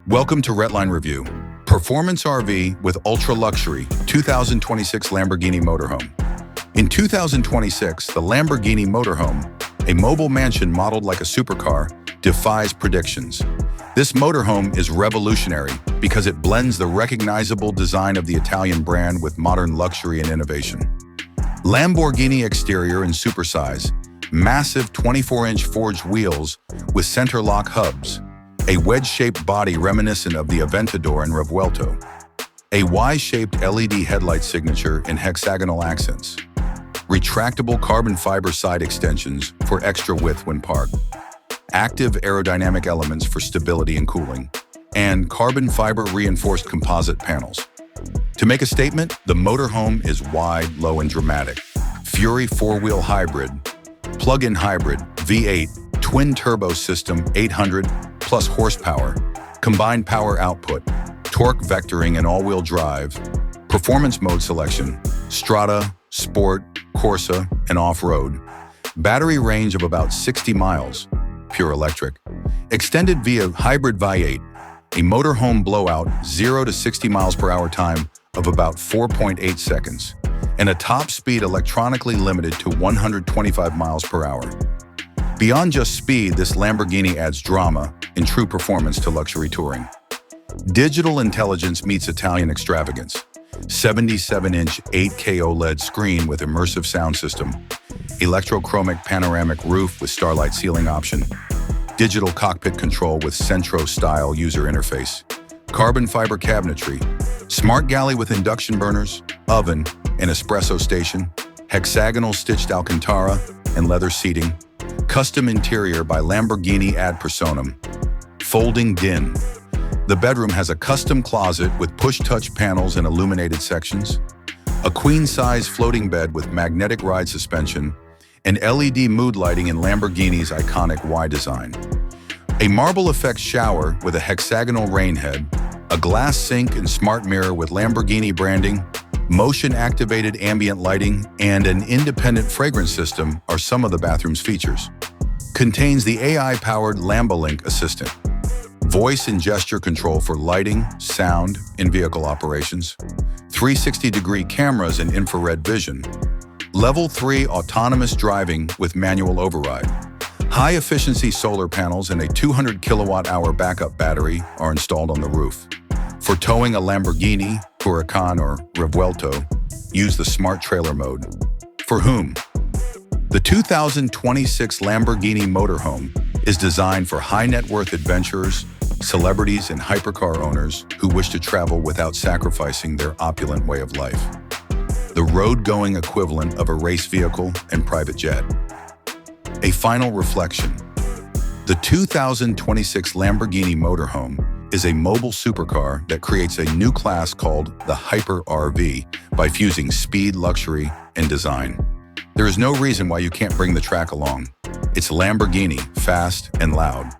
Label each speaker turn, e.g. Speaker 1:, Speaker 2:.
Speaker 1: Welcome to Redline Review, Performance RV with Ultra Luxury 2026 Lamborghini Motorhome. In 2026, the Lamborghini Motorhome, a mobile mansion modeled like a supercar, defies predictions. This motorhome is revolutionary because it blends the recognizable design of the Italian brand with modern luxury and innovation. Lamborghini exterior in supersize, massive 24-inch forged wheels with center lock hubs, a wedge-shaped body reminiscent of the Aventador and Revuelto, a Y-shaped LED headlight signature in hexagonal accents, retractable carbon fiber side extensions for extra width when parked, active aerodynamic elements for stability and cooling, and carbon fiber reinforced composite panels. To make a statement, the motorhome is wide, low, and dramatic. Fury four-wheel hybrid, plug-in hybrid, V8, twin-turbo system, 800+ horsepower, combined power output, torque vectoring and all-wheel drive, performance mode selection, Strada, Sport, Corsa, and off-road, battery range of about 60 miles, pure electric, extended via hybrid V8, a motorhome blowout 0 to 60 miles per hour time of about 4.8 seconds, and a top speed electronically limited to 125 miles per hour. Beyond just speed, this Lamborghini adds drama and true performance to luxury touring. Digital intelligence meets Italian extravagance. 77-inch 8K OLED screen with immersive sound system, electrochromic panoramic roof with starlight ceiling option, digital cockpit control with Centro-style user interface, carbon fiber cabinetry, smart galley with induction burners, oven, and espresso station, hexagonal stitched Alcantara and leather seating, custom interior by Lamborghini ad personam, folding den. The bedroom has a custom closet with push-touch panels and illuminated sections, a queen-size floating bed with magnetic ride suspension, and LED mood lighting in Lamborghini's iconic Y design. A marble effect shower with a hexagonal rain head, a glass sink and smart mirror with Lamborghini branding, motion-activated ambient lighting, and an independent fragrance system are some of the bathroom's features. Contains the AI-powered LamboLink assistant, voice and gesture control for lighting, sound, and vehicle operations, 360-degree cameras and infrared vision, Level 3 autonomous driving with manual override, high-efficiency solar panels and a 200 kilowatt-hour backup battery are installed on the roof. For towing a Lamborghini, Huracan, or Revuelto, use the Smart Trailer mode. For whom? The 2026 Lamborghini Motorhome is designed for high-net-worth adventurers, celebrities, and hypercar owners who wish to travel without sacrificing their opulent way of life. The road-going equivalent of a race vehicle and private jet. A final reflection. The 2026 Lamborghini Motorhome is a mobile supercar that creates a new class called the Hyper RV by fusing speed, luxury, and design. There is no reason why you can't bring the track along. It's Lamborghini, fast and loud.